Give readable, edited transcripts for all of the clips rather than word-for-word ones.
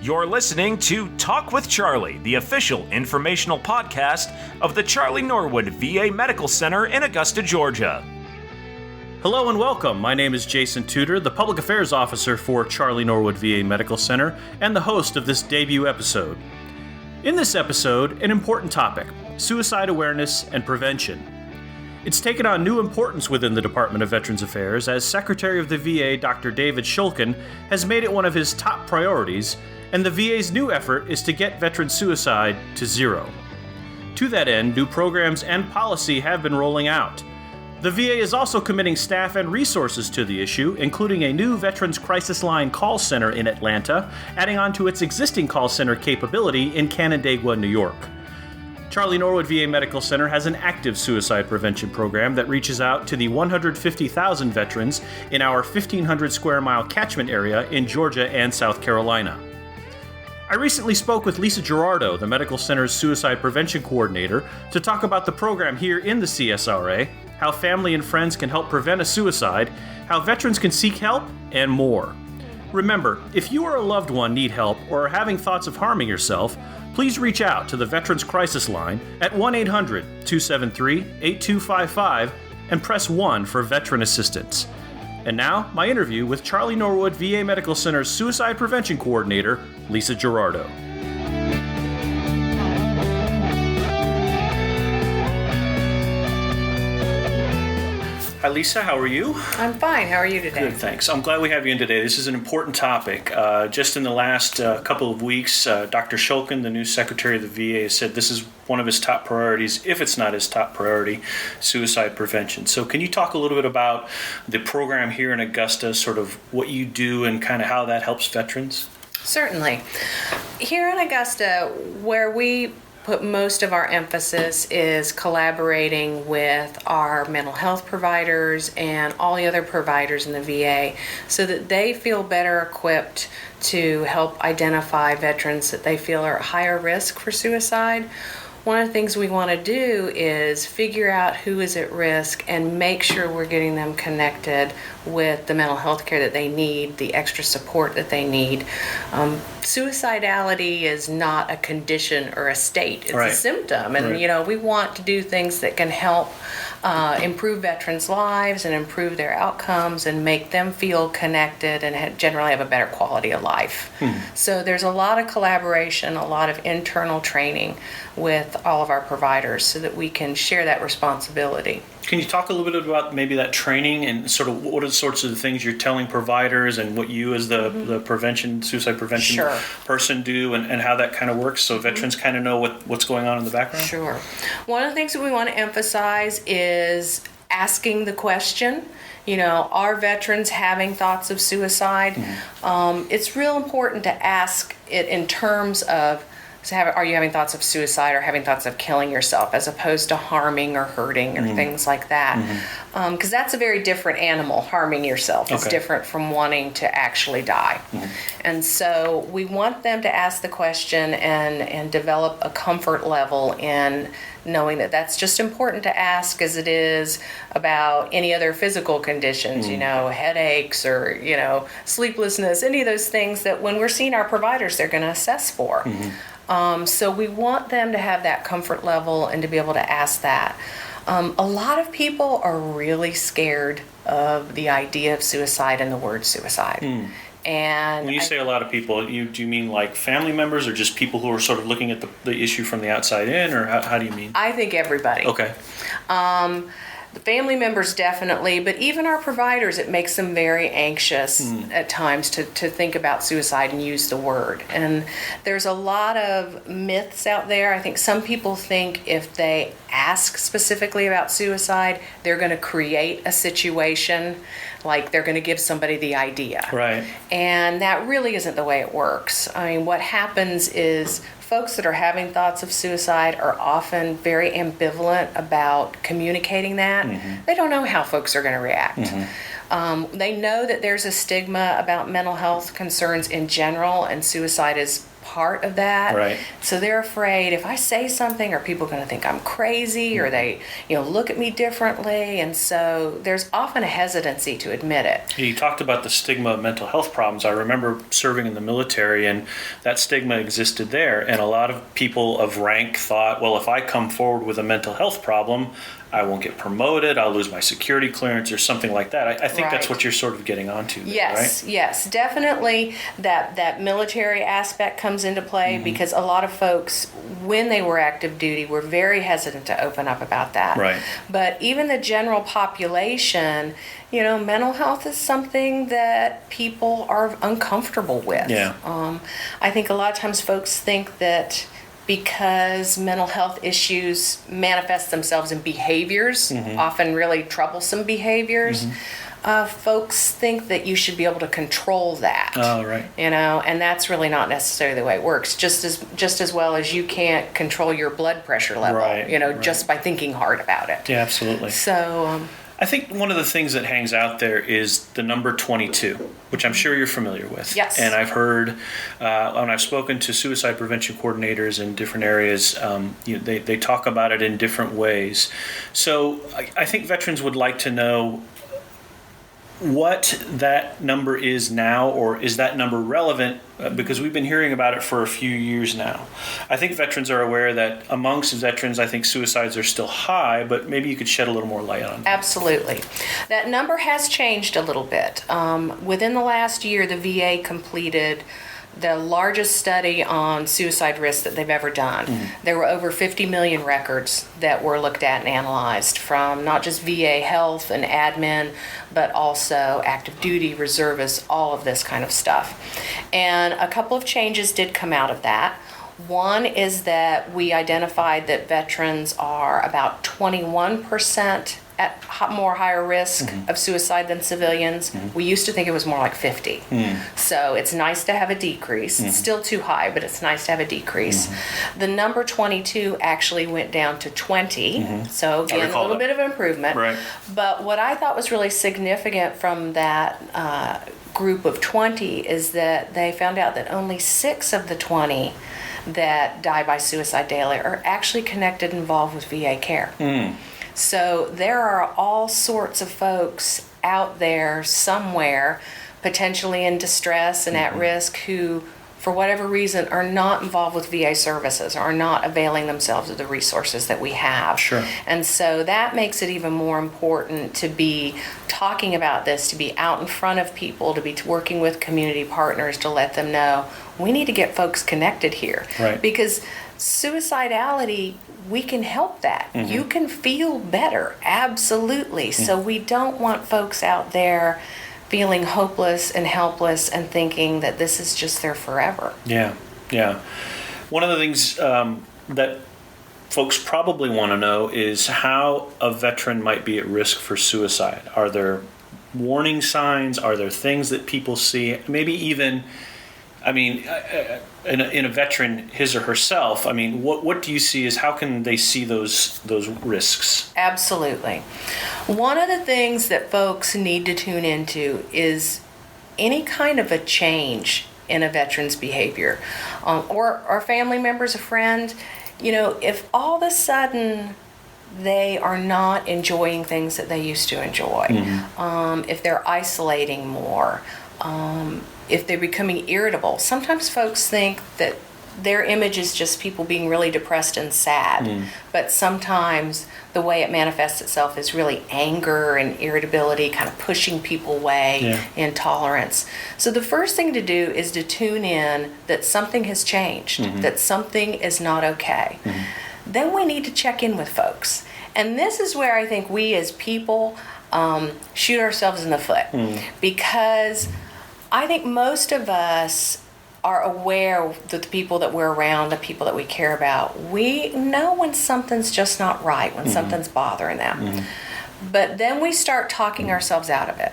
You're listening to Talk with Charlie, the official informational podcast of the Charlie Norwood VA Medical Center in Augusta, Georgia. Hello and welcome. My name is Jason Tudor, the Public Affairs Officer for Charlie Norwood VA Medical Center and the host of this debut episode. In this episode, an important topic, suicide awareness and prevention. It's taken on new importance within the Department of Veterans Affairs as Secretary of the VA, Dr. David Shulkin, has made it one of his top priorities, and the VA's new effort is to get veteran suicide to zero. To that end, new programs and policy have been rolling out. The VA is also committing staff and resources to the issue, including a new Veterans Crisis Line call center in Atlanta, adding on to its existing call center capability in Canandaigua, New York. Charlie Norwood VA Medical Center has an active suicide prevention program that reaches out to the 150,000 veterans in our 1,500 square mile catchment area in Georgia and South Carolina. I recently spoke with Lisa Gerardo, the medical center's suicide prevention coordinator, to talk about the program here in the CSRA, how family and friends can help prevent a suicide, how veterans can seek help, and more. Remember, if you or a loved one need help or are having thoughts of harming yourself, please reach out to the Veterans Crisis Line at 1-800-273-8255 and press 1 for veteran assistance. And now, my interview with Charlie Norwood VA Medical Center's Suicide Prevention Coordinator, Lisa Gerardo. Hi, Lisa. How are you? I'm fine. How are you today? Good, thanks. I'm glad we have you in today. This is an important topic. Just in the last couple of weeks, Dr. Shulkin, the new Secretary of the VA, said this is one of his top priorities, if it's not his top priority, suicide prevention. So can you talk a little bit about the program here in Augusta, sort of what you do and kind of how that helps veterans? Certainly. Here in Augusta, where we put most of our emphasis is collaborating with our mental health providers and all the other providers in the VA so that they feel better equipped to help identify veterans that they feel are at higher risk for suicide. One of the things we want to do is figure out who is at risk and make sure we're getting them connected with the mental health care that they need, the extra support that they need. Suicidality is not a condition or a state, it's a symptom. And, we want to do things that can help improve veterans' lives and improve their outcomes and make them feel connected and generally have a better quality of life. So there's a lot of collaboration, a lot of internal training with all of our providers so that we can share that responsibility. Can you talk a little bit about maybe that training and sort of what are the sorts of things you're telling providers and what you as the suicide prevention person do and how that kind of works so veterans kind of know what's going on in the background? Sure. One of the things that we want to emphasize is asking the question, are veterans having thoughts of suicide? It's real important to ask it in terms of, are you having thoughts of suicide or having thoughts of killing yourself as opposed to harming or hurting or things like that? Because that's a very different animal, harming yourself. It's different from wanting to actually die. And so we want them to ask the question and develop a comfort level in knowing that that's just important to ask as it is about any other physical conditions, headaches or, sleeplessness, any of those things that when we're seeing our providers, they're going to assess for. So we want them to have that comfort level and to be able to ask that. A lot of people are really scared of the idea of suicide and the word suicide. And when you say a lot of people, do you mean like family members or just people who are sort of looking at the issue from the outside in, or how do you mean? I think everybody. Okay. The family members definitely, but even our providers, it makes them very anxious at times to think about suicide and use the word. And there's a lot of myths out there. I think some people think if they ask specifically about suicide, they're going to create a situation, like they're going to give somebody the idea. Right. And that really isn't the way it works. I mean, what happens is folks that are having thoughts of suicide are often very ambivalent about communicating that. They don't know how folks are going to react. They know that there's a stigma about mental health concerns in general, and suicide is part of that. Right. So they're afraid if I say something, are people going to think I'm crazy, or they, look at me differently? And so there's often a hesitancy to admit it. You talked about the stigma of mental health problems. I remember serving in the military, and that stigma existed there. And a lot of people of rank thought, well, if I come forward with a mental health problem, I won't get promoted, I'll lose my security clearance or something like that. I think that's what you're sort of getting onto there, yes, right? Yes, definitely that military aspect comes into play, because a lot of folks, when they were active duty, were very hesitant to open up about that. Right. But even the general population, mental health is something that people are uncomfortable with. Yeah. I think a lot of times folks think that because mental health issues manifest themselves in behaviors, often really troublesome behaviors, folks think that you should be able to control that. Oh, right. And that's really not necessarily the way it works. Just as well as you can't control your blood pressure level, right. just by thinking hard about it. Yeah, absolutely. So I think one of the things that hangs out there is the number 22, which I'm sure you're familiar with. Yes. And I've heard, when I've spoken to suicide prevention coordinators in different areas, they talk about it in different ways. So I think veterans would like to know what that number is now, or is that number relevant? Because we've been hearing about it for a few years now. I think veterans are aware that amongst veterans, I think suicides are still high, but maybe you could shed a little more light on that. Absolutely. That number has changed a little bit. Within the last year, the VA completed the largest study on suicide risk that they've ever done. There were over 50 million records that were looked at and analyzed from not just VA health and admin, but also active duty, reservists, all of this kind of stuff. And a couple of changes did come out of that. One is that we identified that veterans are about 21% at higher risk of suicide than civilians. We used to think it was more like 50. So it's nice to have a decrease. It's still too high, but it's nice to have a decrease. The number 22 actually went down to 20. So again, a little bit of improvement. Right. But what I thought was really significant from that group of 20 is that they found out that only 6 of the 20 that die by suicide daily are actually connected and involved with VA care. So there are all sorts of folks out there somewhere, potentially in distress and at risk, who, for whatever reason, are not involved with VA services, are not availing themselves of the resources that we have. Sure. And so that makes it even more important to be talking about this, to be out in front of people, to be working with community partners to let them know we need to get folks connected here. Right. Because suicidality, we can help that. You can feel better, absolutely. So we don't want folks out there feeling hopeless and helpless and thinking that this is just their forever. Yeah. One of the things that folks probably want to know is how a veteran might be at risk for suicide. Are there warning signs? Are there things that people see? Maybe even, in a veteran, his or herself, what do you see as how can they see those risks? Absolutely. One of the things that folks need to tune into is any kind of a change in a veteran's behavior, or family members, a friend. If all of a sudden they are not enjoying things that they used to enjoy, if they're isolating more, if they're becoming irritable. Sometimes folks think that their image is just people being really depressed and sad, but sometimes the way it manifests itself is really anger and irritability, kind of pushing people away, intolerance. So the first thing to do is to tune in that something has changed, that something is not okay. Then we need to check in with folks. And this is where I think we as people shoot ourselves in the foot, because I think most of us are aware that the people that we're around, the people that we care about, we know when something's just not right, when something's bothering them. But then we start talking ourselves out of it.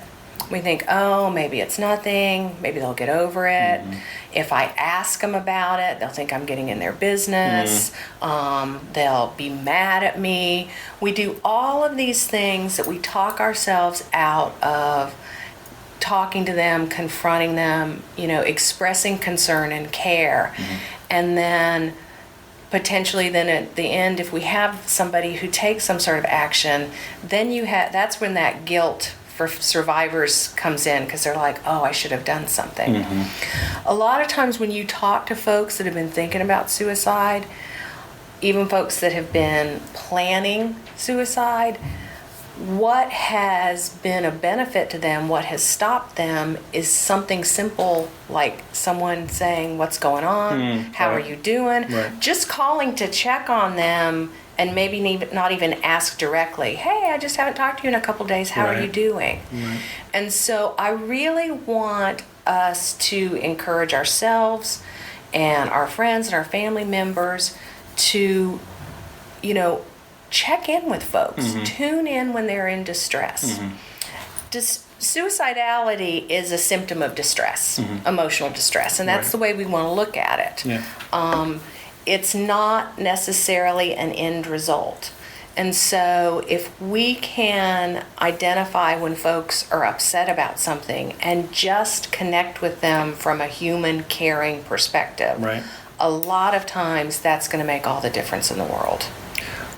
We think, oh, maybe it's nothing, maybe they'll get over it. If I ask them about it, they'll think I'm getting in their business. They'll be mad at me. We do all of these things that we talk ourselves out of talking to them, confronting them, expressing concern and care. And then potentially then at the end, if we have somebody who takes some sort of action, then that's when that guilt for survivors comes in, because they're like, oh, I should have done something. A lot of times when you talk to folks that have been thinking about suicide, even folks that have been planning suicide, what has been a benefit to them, what has stopped them, is something simple like someone saying, what's going on? How are you doing? Right. Just calling to check on them, and maybe not even ask directly, hey, I just haven't talked to you in a couple days. How are you doing? Right. And so I really want us to encourage ourselves and our friends and our family members to, check in with folks. Tune in when they're in distress. Suicidality is a symptom of distress, emotional distress, and that's the way we want to look at it. Yeah. It's not necessarily an end result. And so if we can identify when folks are upset about something and just connect with them from a human, caring perspective, Right. a lot of times that's going to make all the difference in the world.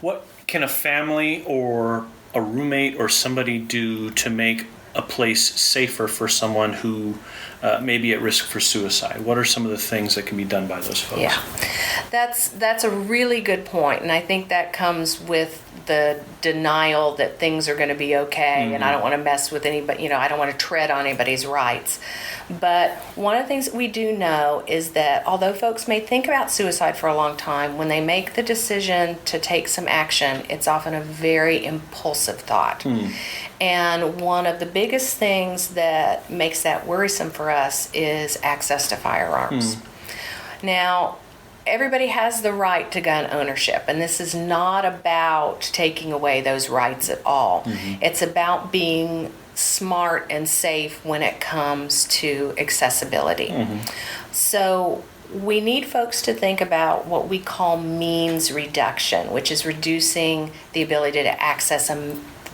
What can a family or a roommate or somebody do to make a place safer for someone who may be at risk for suicide? What are some of the things that can be done by those folks? Yeah, that's a really good point, and I think that comes with the denial that things are going to be okay, and I don't want to mess with anybody, I don't want to tread on anybody's rights. But one of the things that we do know is that although folks may think about suicide for a long time, when they make the decision to take some action, it's often a very impulsive thought. And one of the biggest things that makes that worrisome for us is access to firearms. Now, everybody has the right to gun ownership, and this is not about taking away those rights at all. It's about being smart and safe when it comes to accessibility. So we need folks to think about what we call means reduction, which is reducing the ability to access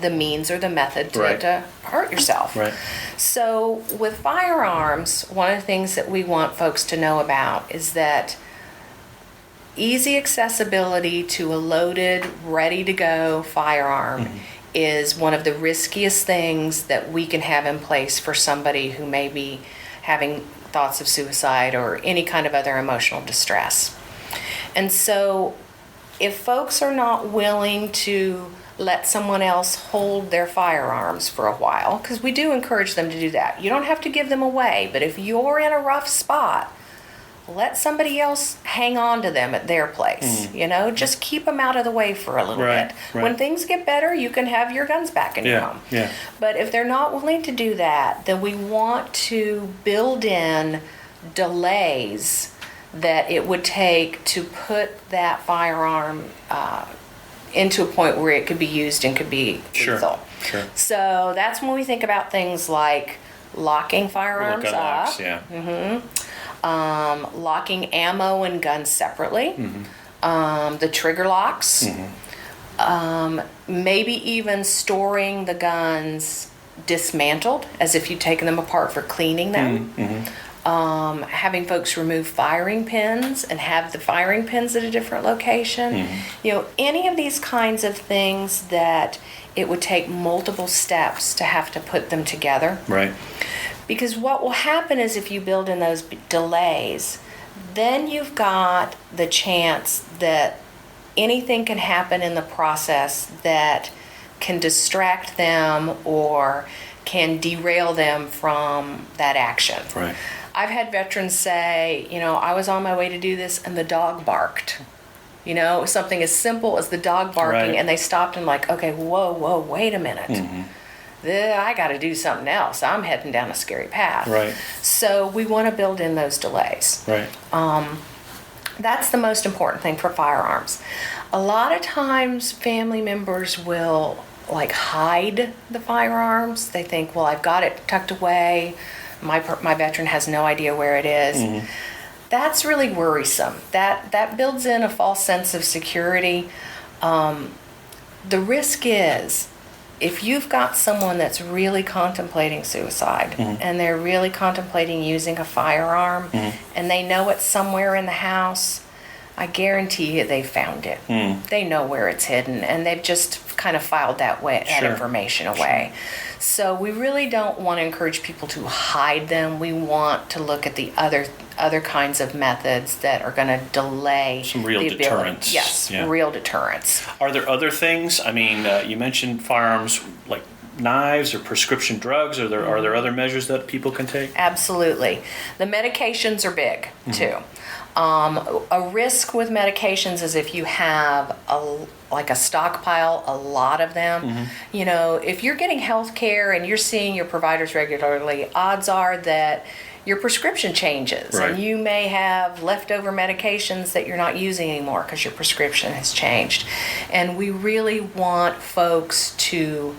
the means or the method to hurt yourself. Right. So with firearms, one of the things that we want folks to know about is that easy accessibility to a loaded, ready-to-go firearm is one of the riskiest things that we can have in place for somebody who may be having thoughts of suicide or any kind of other emotional distress. And so if folks are not willing to let someone else hold their firearms for a while, because we do encourage them to do that. You don't have to give them away, but if you're in a rough spot, let somebody else hang on to them at their place. Just keep them out of the way for a little bit. Right. When things get better, you can have your guns back in your home. Yeah. But if they're not willing to do that, then we want to build in delays that it would take to put that firearm into a point where it could be used and could be lethal. Sure. So that's when we think about things like locking firearms Gun up. locks, yeah. Locking ammo and guns separately, the trigger locks, maybe even storing the guns dismantled as if you'd taken them apart for cleaning them. Having folks remove firing pins and have the firing pins at a different location. Any of these kinds of things that it would take multiple steps to have to put them together. Right. Because what will happen is if you build in those delays, then you've got the chance that anything can happen in the process that can distract them or can derail them from that action. Right. I've had veterans say, I was on my way to do this and the dog barked. Something as simple as the dog barking, Right. and they stopped and like, okay, whoa, wait a minute. I got to do something else. I'm heading down a scary path. Right. So we want to build in those delays. Right. That's the most important thing for firearms. A lot of times family members will hide the firearms. They think, well, I've got it tucked away. My veteran has no idea where it is. That's really worrisome. That builds in a false sense of security. The risk is if you've got someone that's really contemplating suicide and they're really contemplating using a firearm and they know it's somewhere in the house, I guarantee you they found it. They know where it's hidden, and they've just kind of filed that information away. So we really don't want to encourage people to hide them. We want to look at the other kinds of methods that are going to delay some real the deterrence. ability. Yes, real deterrence. Are there other things? I mean, you mentioned firearms, like knives or prescription drugs. Are there other measures that people can take? Absolutely. The medications are big too. A risk with medications is if you have a stockpile, a lot of them. You know, if you're getting health care and you're seeing your providers regularly, odds are that your prescription changes. Right. And you may have leftover medications that you're not using anymore because your prescription has changed. And we really want folks to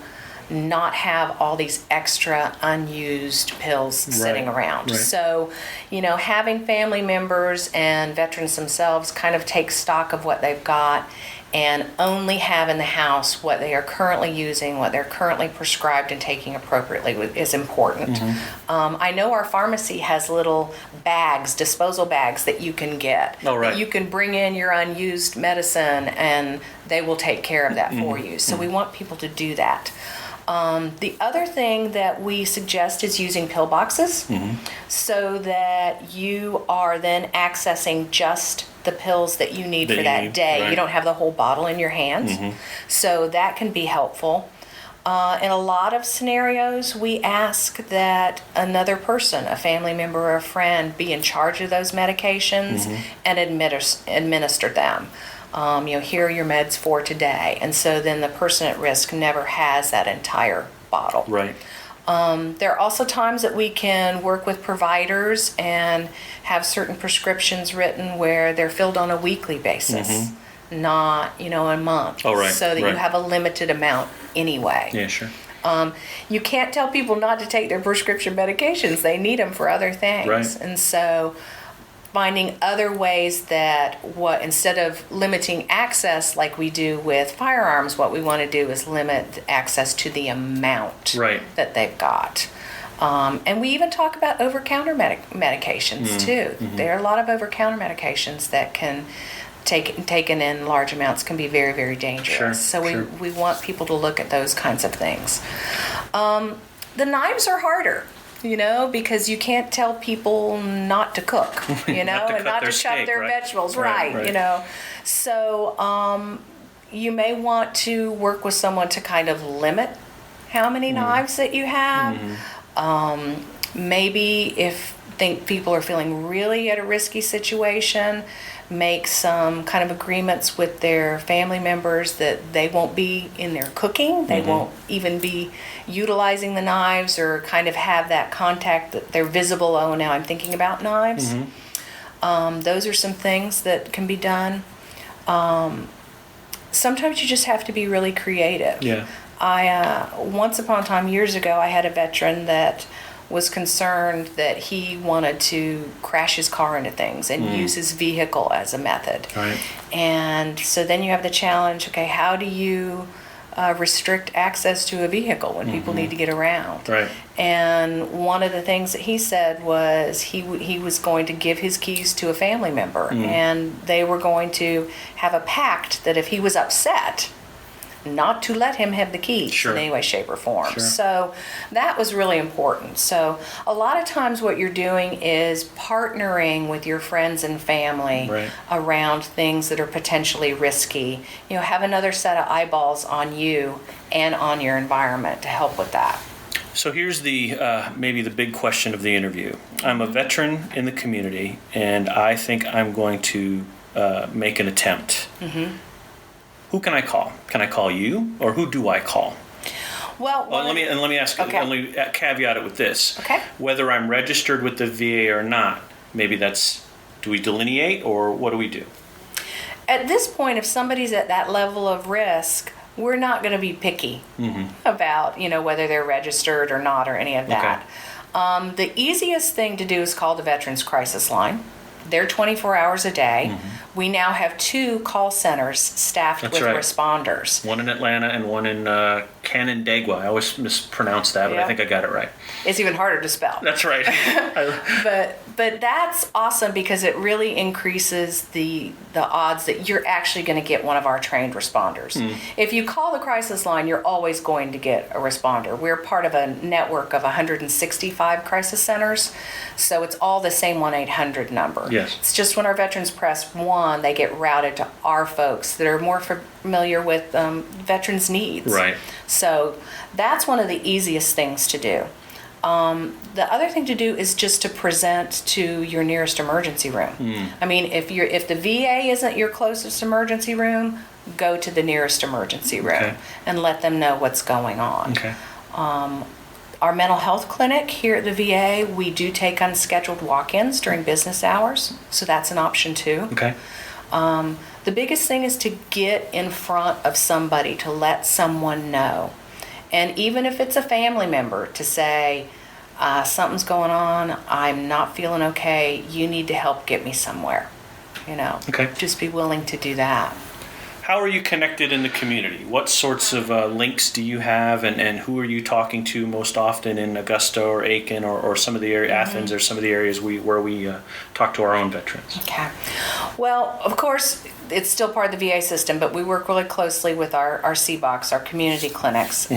not have all these extra unused pills sitting around. Right. So, you know, having family members and veterans themselves kind of take stock of what they've got and only have in the house what they are currently using, what they're currently prescribed and taking appropriately is important. I know our pharmacy has little bags, disposal bags that you can get. Oh, right. That you can bring in your unused medicine and they will take care of that for you. So we want people to do that. The other thing that we suggest is using pill boxes so that you are then accessing just the pills that you need for that day. Right. You don't have the whole bottle in your hands. So that can be helpful. In a lot of scenarios, we ask that another person, a family member or a friend, be in charge of those medications and administer them. You know, here are your meds for today. And so then the person at risk never has that entire bottle. Right. There are also times that we can work with providers and have certain prescriptions written where they're filled on a weekly basis, not, you know, a month. Oh, right. So that you have a limited amount anyway. Yeah, sure. You can't tell people not to take their prescription medications. They need them for other things. Right. And so finding other ways that instead of limiting access like we do with firearms, what we want to do is limit access to the amount that they've got. And we even talk about over-counter medications too. There are a lot of over-counter medications that can taken in large amounts can be very, very dangerous. So we want people to look at those kinds of things. The knives are harder. You know, because you can't tell people not to cook, you know, and not to chop their vegetables, right, you know. So you may want to work with someone to kind of limit how many knives that you have. Maybe if people are feeling really at a risky situation, make some kind of agreements with their family members that they won't be in there cooking, they won't even be utilizing the knives, or kind of have that contact that they're visible. Oh, now I'm thinking about knives. Those are some things that can be done. Sometimes you just have to be really creative. Yeah. Once upon a time, years ago, I had a veteran that was concerned that he wanted to crash his car into things and use his vehicle as a method. Right. And so then you have the challenge, okay, how do you restrict access to a vehicle when people need to get around? Right. And one of the things that he said was he was going to give his keys to a family member, and they were going to have a pact that if he was upset, not to let him have the keys in any way, shape, or form. So that was really important. So a lot of times what you're doing is partnering with your friends and family around things that are potentially risky. You know, have another set of eyeballs on you and on your environment to help with that. So here's the maybe the big question of the interview. I'm a veteran in the community, and I think I'm going to make an attempt. Who can I call? Can I call you, or who do I call? Well, let me ask. Let me caveat it with this. Okay. Whether I'm registered with the VA or not, maybe that's. Do we delineate, or what do we do? At this point, if somebody's at that level of risk, we're not going to be picky about, you know, whether they're registered or not, or any of that. The easiest thing to do is call the Veterans Crisis Line. They're 24 hours a day. We now have 2 call centers staffed with responders. One in Atlanta and one in Canandaigua. I always mispronounce that, but I Yep. think I got it right. It's even harder to spell. That's right. But that's awesome because it really increases the odds that you're actually going to get one of our trained responders. If you call the crisis line, you're always going to get a responder. We're part of a network of 165 crisis centers, so it's all the same 1-800 number. Yes. It's just when our veterans press 1, they get routed to our folks that are more familiar with veterans' needs. Right. So that's one of the easiest things to do. The other thing to do is just to present to your nearest emergency room. I mean, if the VA isn't your closest emergency room, go to the nearest emergency room Okay. and let them know what's going on. Okay. Our mental health clinic here at the VA, we do take unscheduled walk-ins during business hours, so that's an option too. Okay. The biggest thing is to get in front of somebody, to let someone know. And even if it's a family member, to say, something's going on, I'm not feeling okay, you need to help get me somewhere. Okay. Just be willing to do that. How are you connected in the community? What sorts of links do you have, and who are you talking to most often in Augusta or Aiken or some of the area, Athens, or some of the areas where we talk to our own veterans? Okay. Well, of course, it's still part of the VA system, but we work really closely with our CBOCs, our community clinics.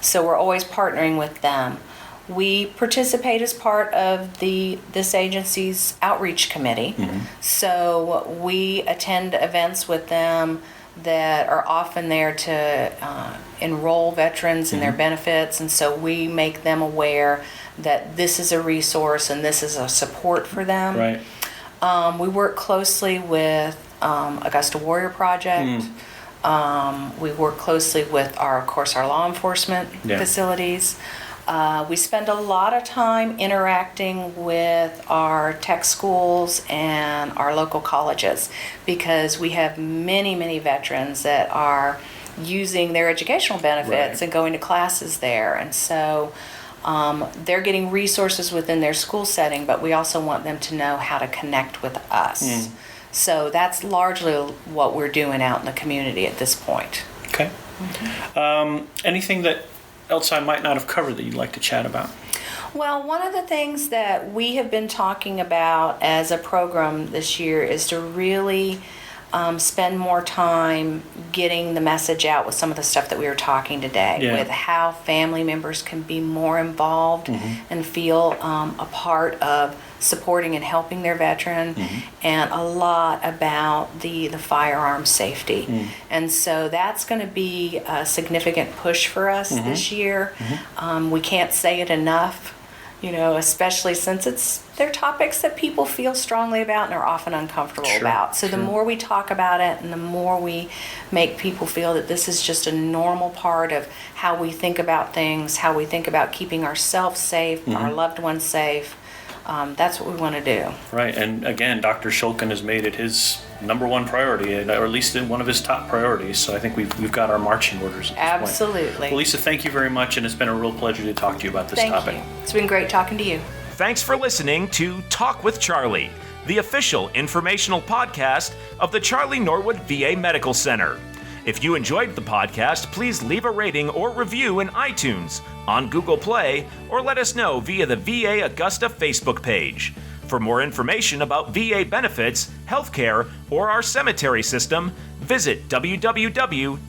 So we're always partnering with them. We participate as part of this agency's outreach committee. So we attend events with them that are often there to enroll veterans in their benefits, and so we make them aware that this is a resource and this is a support for them. Right. We work closely with Augusta Warrior Project. We work closely with of course, our law enforcement facilities. We spend a lot of time interacting with our tech schools and our local colleges because we have many, many veterans that are using their educational benefits and going to classes there. And so they're getting resources within their school setting, but we also want them to know how to connect with us. So that's largely what we're doing out in the community at this point. Okay. Anything else I might not have covered that you'd like to chat about? Well, one of the things that we have been talking about as a program this year is to really spend more time getting the message out with some of the stuff that we were talking today, with how family members can be more involved and feel a part of supporting and helping their veteran, and a lot about the firearm safety. And so that's going to be a significant push for us this year. We can't say it enough, especially since they're topics that people feel strongly about and are often uncomfortable about. So the more we talk about it and the more we make people feel that this is just a normal part of how we think about things, how we think about keeping ourselves safe, our loved ones safe, that's what we want to do. Right, and again, Dr. Shulkin has made it his number one priority, or at least one of his top priorities. So I think we've got our marching orders at this Absolutely. point. Well, Lisa, thank you very much, and it's been a real pleasure to talk to you about this topic. Thank you. It's been great talking to you. Thanks for listening to Talk with Charlie, the official informational podcast of the Charlie Norwood VA Medical Center. If you enjoyed the podcast, please leave a rating or review in iTunes, on Google Play, or let us know via the VA Augusta Facebook page. For more information about VA benefits, healthcare, or our cemetery system, visit www.va.gov.